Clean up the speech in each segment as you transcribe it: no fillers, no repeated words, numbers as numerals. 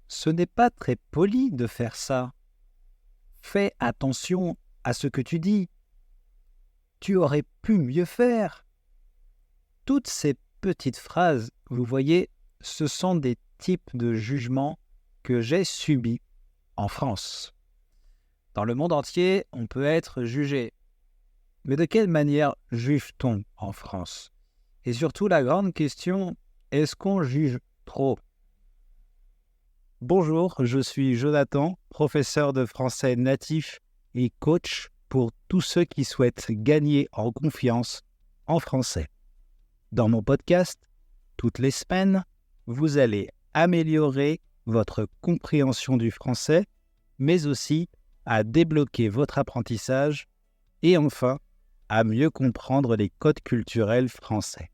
ce n'est pas très poli de faire ça. Fais attention à ce que tu dis. Tu aurais pu mieux faire. Toutes ces petites phrases, vous voyez, ce sont des types de jugements que j'ai subis en France. Dans le monde entier, on peut être jugé. Mais de quelle manière juge-t-on en France? Et surtout, la grande question, est-ce qu'on juge trop? Bonjour, je suis Jonathan, professeur de français natif et coach pour tous ceux qui souhaitent gagner en confiance en français. Dans mon podcast, toutes les semaines, vous allez améliorer votre compréhension du français, mais aussi à débloquer votre apprentissage et enfin à mieux comprendre les codes culturels français.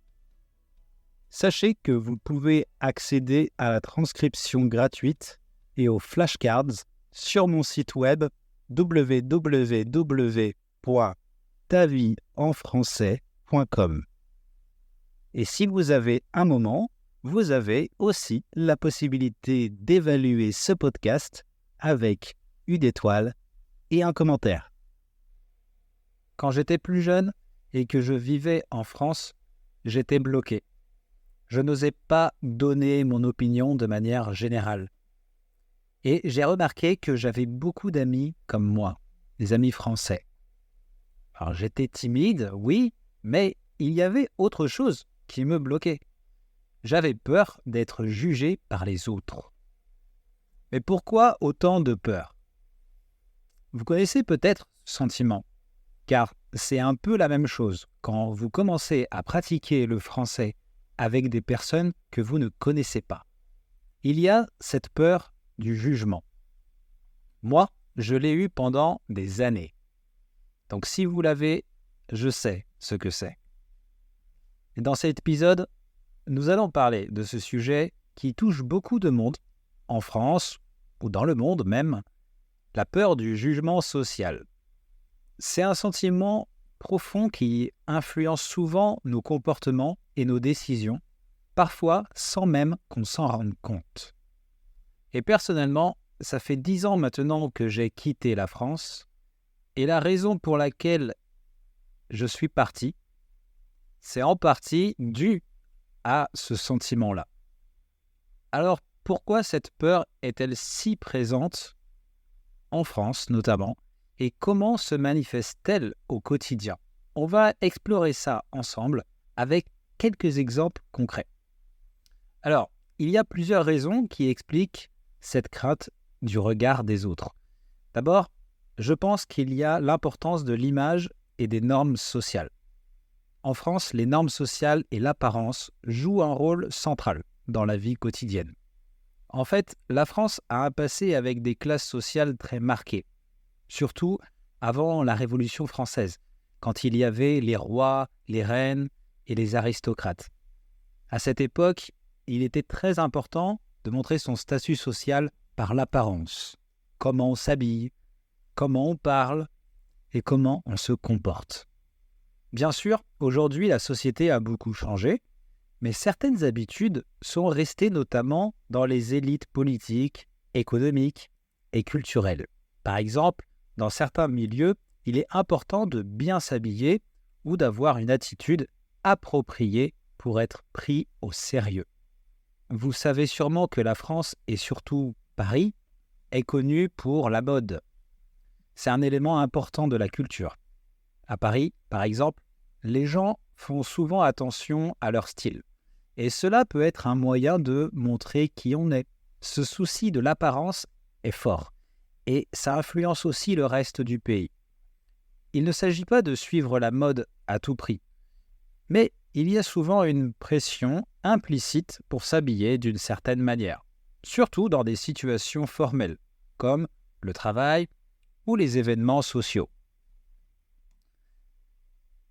Sachez que vous pouvez accéder à la transcription gratuite et aux flashcards sur mon site web www.tavieenfrançais.com. Et si vous avez un moment, vous avez aussi la possibilité d'évaluer ce podcast avec une étoile et un commentaire. Quand j'étais plus jeune et que je vivais en France, j'étais bloqué. Je n'osais pas donner mon opinion de manière générale. Et j'ai remarqué que j'avais beaucoup d'amis comme moi, des amis français. Alors j'étais timide, oui, mais il y avait autre chose qui me bloquait. J'avais peur d'être jugé par les autres. Mais pourquoi autant de peur? Vous connaissez peut-être ce sentiment, car c'est un peu la même chose quand vous commencez à pratiquer le français avec des personnes que vous ne connaissez pas. Il y a cette peur du jugement. Moi, je l'ai eu pendant des années. Donc si vous l'avez, je sais ce que c'est. Et dans cet épisode, nous allons parler de ce sujet qui touche beaucoup de monde, en France ou dans le monde même, la peur du jugement social. C'est un sentiment profond qui influence souvent nos comportements et nos décisions, parfois sans même qu'on s'en rende compte. Et personnellement, ça fait 10 ans maintenant que j'ai quitté la France, et la raison pour laquelle je suis parti, c'est en partie dû à ce sentiment-là. Alors, pourquoi cette peur est-elle si présente, en France notamment, et comment se manifeste-t-elle au quotidien? On va explorer ça ensemble avec quelques exemples concrets. Alors, il y a plusieurs raisons qui expliquent cette crainte du regard des autres. D'abord, je pense qu'il y a l'importance de l'image et des normes sociales. En France, les normes sociales et l'apparence jouent un rôle central dans la vie quotidienne. En fait, la France a un passé avec des classes sociales très marquées, surtout avant la Révolution française, quand il y avait les rois, les reines et les aristocrates. À cette époque, il était très important de montrer son statut social par l'apparence, comment on s'habille, comment on parle et comment on se comporte. Bien sûr, aujourd'hui, la société a beaucoup changé, mais certaines habitudes sont restées notamment dans les élites politiques, économiques et culturelles. Par exemple, dans certains milieux, il est important de bien s'habiller ou d'avoir une attitude appropriée pour être pris au sérieux. Vous savez sûrement que la France, et surtout Paris, est connue pour la mode. C'est un élément important de la culture. À Paris, par exemple, les gens font souvent attention à leur style. Et cela peut être un moyen de montrer qui on est. Ce souci de l'apparence est fort. Et ça influence aussi le reste du pays. Il ne s'agit pas de suivre la mode à tout prix. Mais il y a souvent une pression implicite pour s'habiller d'une certaine manière. Surtout dans des situations formelles, comme le travail ou les événements sociaux.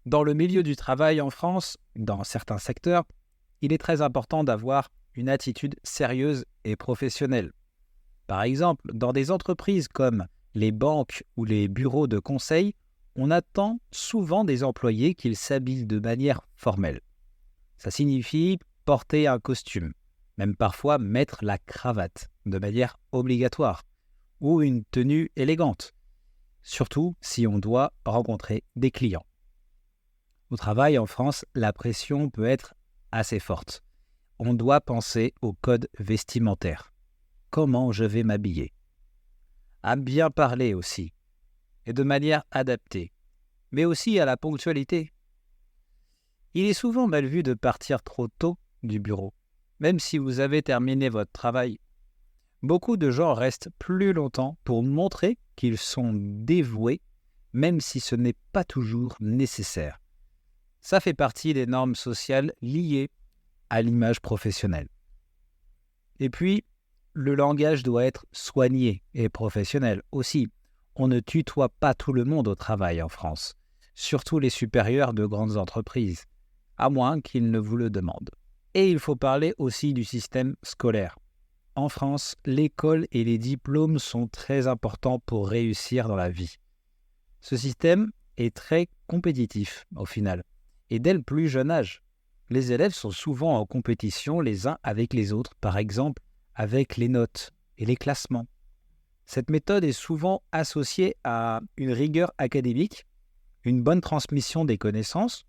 Dans le milieu du travail en France, dans certains secteurs, il est très important d'avoir une attitude sérieuse et professionnelle. Par exemple, dans des entreprises comme les banques ou les bureaux de conseil, on attend souvent des employés qu'ils s'habillent de manière formelle. Ça signifie porter un costume, même parfois mettre la cravate. de manière obligatoire, ou une tenue élégante, surtout si on doit rencontrer des clients. Au travail, en France, la pression peut être assez forte. On doit penser au code vestimentaire. Comment je vais m'habiller? À bien parler aussi, et de manière adaptée, mais aussi à la ponctualité. Il est souvent mal vu de partir trop tôt du bureau, même si vous avez terminé votre travail. Beaucoup de gens restent plus longtemps pour montrer qu'ils sont dévoués, même si ce n'est pas toujours nécessaire. Ça fait partie des normes sociales liées à l'image professionnelle. Et puis, le langage doit être soigné et professionnel aussi. On ne tutoie pas tout le monde au travail en France, surtout les supérieurs de grandes entreprises, à moins qu'ils ne vous le demandent. Et il faut parler aussi du système scolaire. En France, l'école et les diplômes sont très importants pour réussir dans la vie. Ce système est très compétitif au final. Et dès le plus jeune âge, les élèves sont souvent en compétition les uns avec les autres, par exemple avec les notes et les classements. Cette méthode est souvent associée à une rigueur académique, une bonne transmission des connaissances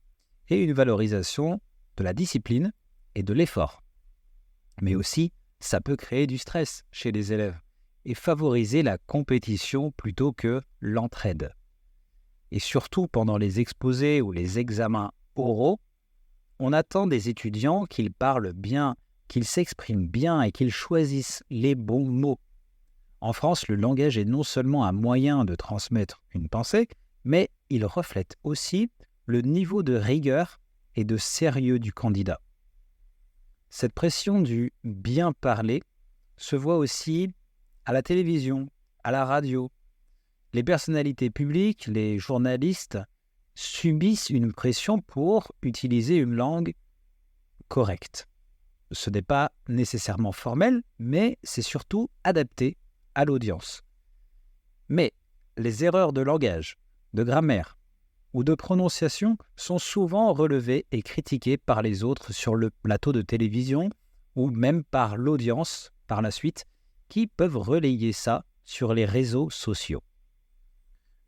et une valorisation de la discipline et de l'effort. Mais aussi, ça peut créer du stress chez les élèves et favoriser la compétition plutôt que l'entraide. Et surtout pendant les exposés ou les examens oraux, on attend des étudiants qu'ils parlent bien, qu'ils s'expriment bien et qu'ils choisissent les bons mots. En France, le langage est non seulement un moyen de transmettre une pensée, mais il reflète aussi le niveau de rigueur et de sérieux du candidat. Cette pression du bien parler se voit aussi à la télévision, à la radio. Les personnalités publiques, les journalistes, subissent une pression pour utiliser une langue correcte. Ce n'est pas nécessairement formel, mais c'est surtout adapté à l'audience. Mais les erreurs de langage, de grammaire ou de prononciation sont souvent relevées et critiquées par les autres sur le plateau de télévision ou même par l'audience par la suite, qui peuvent relayer ça sur les réseaux sociaux.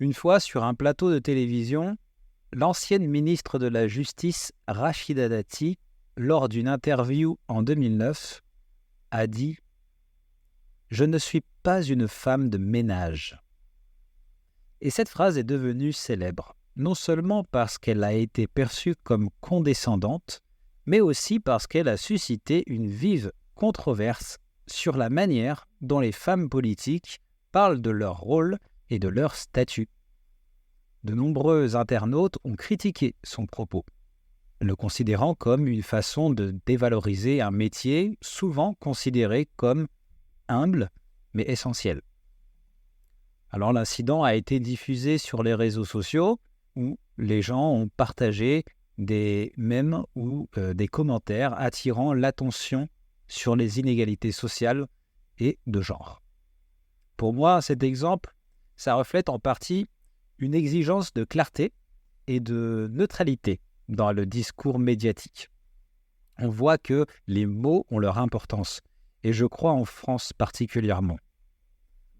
Une fois sur un plateau de télévision, l'ancienne ministre de la Justice, Rachida Dati, lors d'une interview en 2009, a dit « Je ne suis pas une femme de ménage ». Et cette phrase est devenue célèbre, non seulement parce qu'elle a été perçue comme condescendante, mais aussi parce qu'elle a suscité une vive controverse sur la manière dont les femmes politiques parlent de leur rôle et de leur statut. De nombreux internautes ont critiqué son propos, le considérant comme une façon de dévaloriser un métier souvent considéré comme humble mais essentiel. Alors l'incident a été diffusé sur les réseaux sociaux où les gens ont partagé des mèmes ou des commentaires attirant l'attention sur les inégalités sociales et de genre. Pour moi, cet exemple, ça reflète en partie une exigence de clarté et de neutralité dans le discours médiatique. On voit que les mots ont leur importance, et je crois en France particulièrement.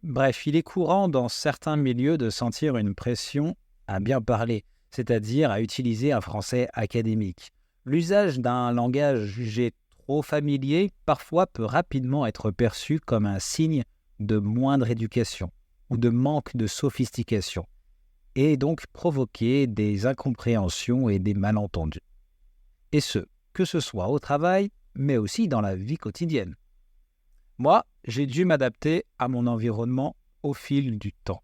Bref, il est courant dans certains milieux de sentir une pression à bien parler, c'est-à-dire à utiliser un français académique. L'usage d'un langage jugé trop familier parfois peut rapidement être perçu comme un signe de moindre éducation ou de manque de sophistication, et donc provoquer des incompréhensions et des malentendus. Et que ce soit au travail, mais aussi dans la vie quotidienne. Moi, j'ai dû m'adapter à mon environnement au fil du temps.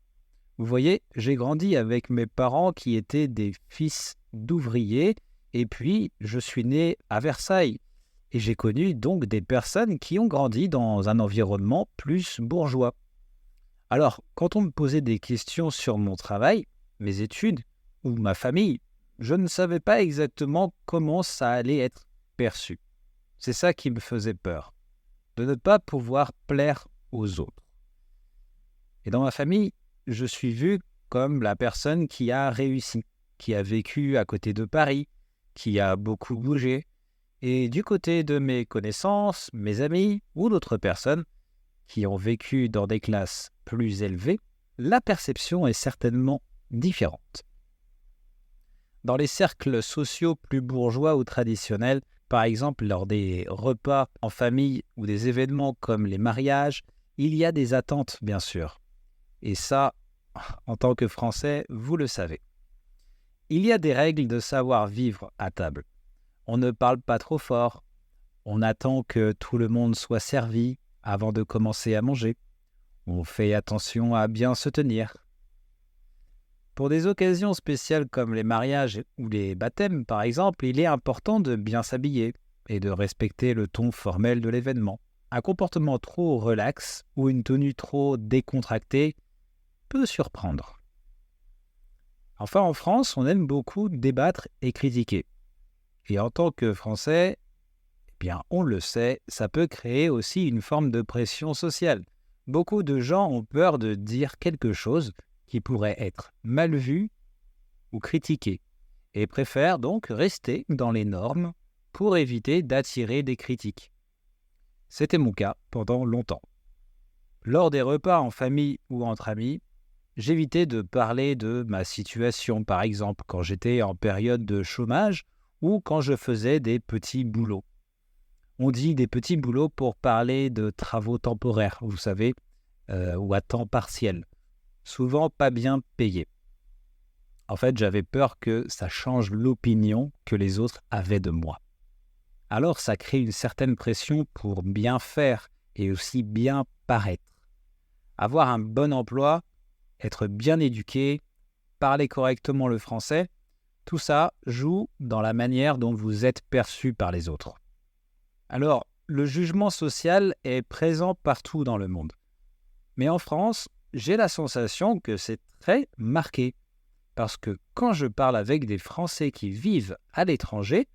Vous voyez, j'ai grandi avec mes parents qui étaient des fils d'ouvriers, et puis je suis né à Versailles. Et j'ai connu donc des personnes qui ont grandi dans un environnement plus bourgeois. Alors, quand on me posait des questions sur mon travail, mes études ou ma famille, je ne savais pas exactement comment ça allait être perçu. C'est ça qui me faisait peur, de ne pas pouvoir plaire aux autres. Et dans ma famille, je suis vu comme la personne qui a réussi, qui a vécu à côté de Paris, qui a beaucoup bougé. Et du côté de mes connaissances, mes amis ou d'autres personnes qui ont vécu dans des classes plus élevées, la perception est certainement différente. Dans les cercles sociaux plus bourgeois ou traditionnels, par exemple lors des repas en famille ou des événements comme les mariages, il y a des attentes bien sûr. Et ça, en tant que Français, vous le savez. Il y a des règles de savoir-vivre à table. On ne parle pas trop fort, on attend que tout le monde soit servi avant de commencer à manger, on fait attention à bien se tenir. Pour des occasions spéciales comme les mariages ou les baptêmes par exemple, il est important de bien s'habiller et de respecter le ton formel de l'événement. Un comportement trop relax ou une tenue trop décontractée peut surprendre. Enfin, en France, on aime beaucoup débattre et critiquer. Et en tant que Français, eh bien, on le sait, ça peut créer aussi une forme de pression sociale. Beaucoup de gens ont peur de dire quelque chose qui pourrait être mal vu ou critiqué et préfèrent donc rester dans les normes pour éviter d'attirer des critiques. C'était mon cas pendant longtemps. Lors des repas en famille ou entre amis, j'évitais de parler de ma situation, par exemple quand j'étais en période de chômage ou quand je faisais des petits boulots. On dit des petits boulots pour parler de travaux temporaires, vous savez, ou à temps partiel, souvent pas bien payés. En fait, j'avais peur que ça change l'opinion que les autres avaient de moi. Alors, ça crée une certaine pression pour bien faire et aussi bien paraître. Avoir un bon emploi, être bien éduqué, parler correctement le français, tout ça joue dans la manière dont vous êtes perçu par les autres. Alors, le jugement social est présent partout dans le monde. Mais en France, j'ai la sensation que c'est très marqué. Parce que quand je parle avec des Français qui vivent à l'étranger,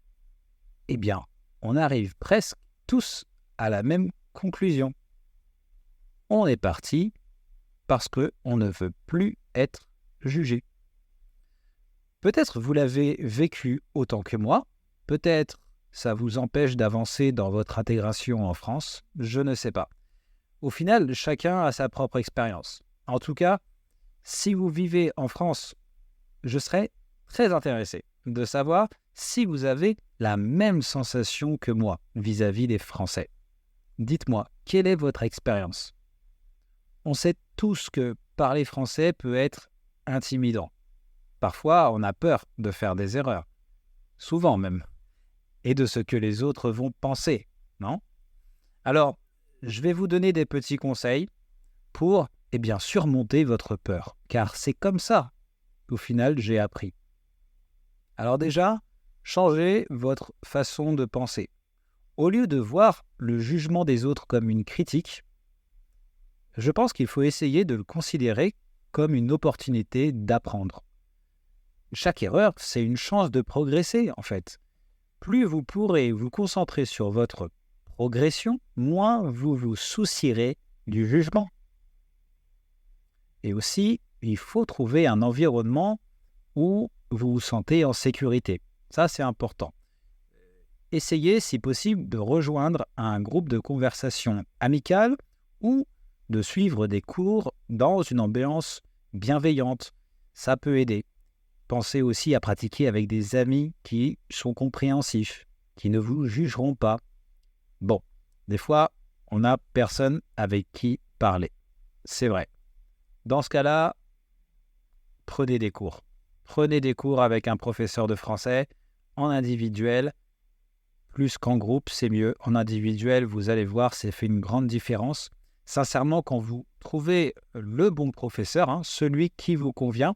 eh bien, on arrive presque tous à la même conclusion. On est parti parce qu'on ne veut plus être jugé. Peut-être vous l'avez vécu autant que moi, peut-être ça vous empêche d'avancer dans votre intégration en France, je ne sais pas. Au final, chacun a sa propre expérience. En tout cas, si vous vivez en France, je serais très intéressé de savoir si vous avez la même sensation que moi vis-à-vis des Français. Dites-moi, quelle est votre expérience ? On sait tous que parler français peut être intimidant. Parfois, on a peur de faire des erreurs, souvent même, et de ce que les autres vont penser, non ? Alors, je vais vous donner des petits conseils pour surmonter votre peur, car c'est comme ça qu'au final j'ai appris. Alors déjà, changez votre façon de penser. Au lieu de voir le jugement des autres comme une critique, je pense qu'il faut essayer de le considérer comme une opportunité d'apprendre. Chaque erreur, c'est une chance de progresser, en fait. Plus vous pourrez vous concentrer sur votre progression, moins vous vous soucierez du jugement. Et aussi, il faut trouver un environnement où vous vous sentez en sécurité. Ça, c'est important. Essayez, si possible, de rejoindre un groupe de conversation amicale ou de suivre des cours dans une ambiance bienveillante. Ça peut aider. Pensez aussi à pratiquer avec des amis qui sont compréhensifs, qui ne vous jugeront pas. Bon, des fois, on n'a personne avec qui parler. C'est vrai. Dans ce cas-là, prenez des cours. Prenez des cours avec un professeur de français en individuel. Plus qu'en groupe, c'est mieux. En individuel, vous allez voir, ça fait une grande différence. Sincèrement, quand vous trouvez le bon professeur, celui qui vous convient,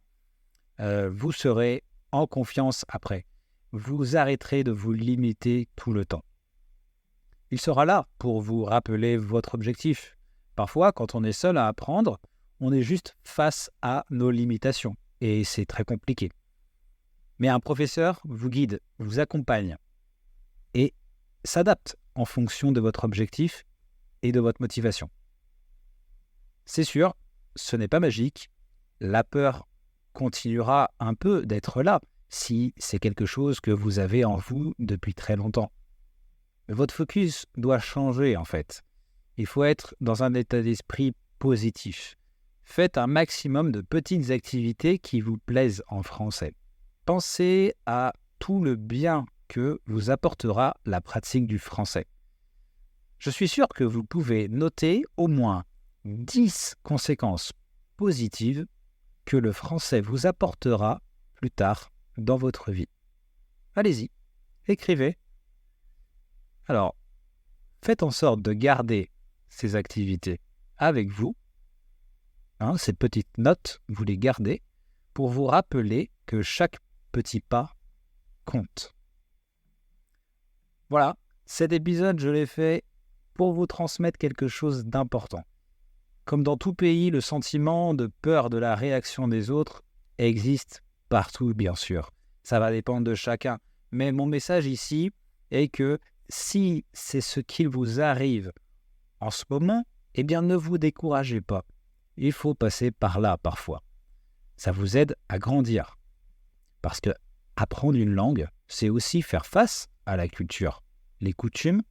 vous serez en confiance après. Vous arrêterez de vous limiter tout le temps. Il sera là pour vous rappeler votre objectif. Parfois, quand on est seul à apprendre, on est juste face à nos limitations et c'est très compliqué. Mais un professeur vous guide, vous accompagne et s'adapte en fonction de votre objectif et de votre motivation. C'est sûr, ce n'est pas magique. La peur continuera un peu d'être là si c'est quelque chose que vous avez en vous depuis très longtemps. Mais votre focus doit changer en fait. Il faut être dans un état d'esprit positif. Faites un maximum de petites activités qui vous plaisent en français. Pensez à tout le bien que vous apportera la pratique du français. Je suis sûr que vous pouvez noter au moins 10 conséquences positives que le français vous apportera plus tard dans votre vie. Allez-y, écrivez. Alors, faites en sorte de garder ces activités avec vous. Ces petites notes, vous les gardez pour vous rappeler que chaque petit pas compte. Voilà, cet épisode, je l'ai fait pour vous transmettre quelque chose d'important. Comme dans tout pays, le sentiment de peur de la réaction des autres existe partout, bien sûr. Ça va dépendre de chacun. Mais mon message ici est que si c'est ce qu'il vous arrive en ce moment, eh bien ne vous découragez pas. Il faut passer par là parfois. Ça vous aide à grandir. Parce que apprendre une langue, c'est aussi faire face à la culture, les coutumes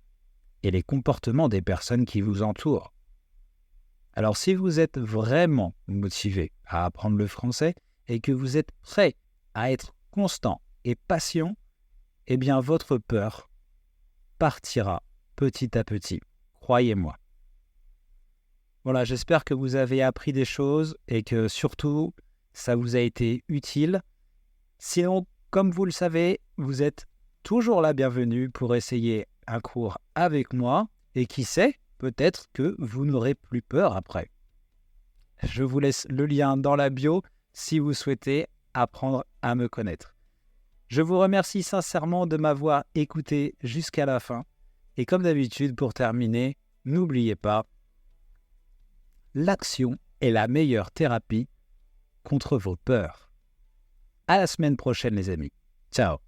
et les comportements des personnes qui vous entourent. Alors si vous êtes vraiment motivé à apprendre le français et que vous êtes prêt à être constant et patient, eh bien votre peur partira petit à petit, croyez-moi. Voilà, j'espère que vous avez appris des choses et que surtout, ça vous a été utile. Sinon, comme vous le savez, vous êtes toujours la bienvenue pour essayer un cours avec moi et qui sait, peut-être que vous n'aurez plus peur après. Je vous laisse le lien dans la bio si vous souhaitez apprendre à me connaître. Je vous remercie sincèrement de m'avoir écouté jusqu'à la fin. Et comme d'habitude, pour terminer, n'oubliez pas, l'action est la meilleure thérapie contre vos peurs. À la semaine prochaine, les amis. Ciao.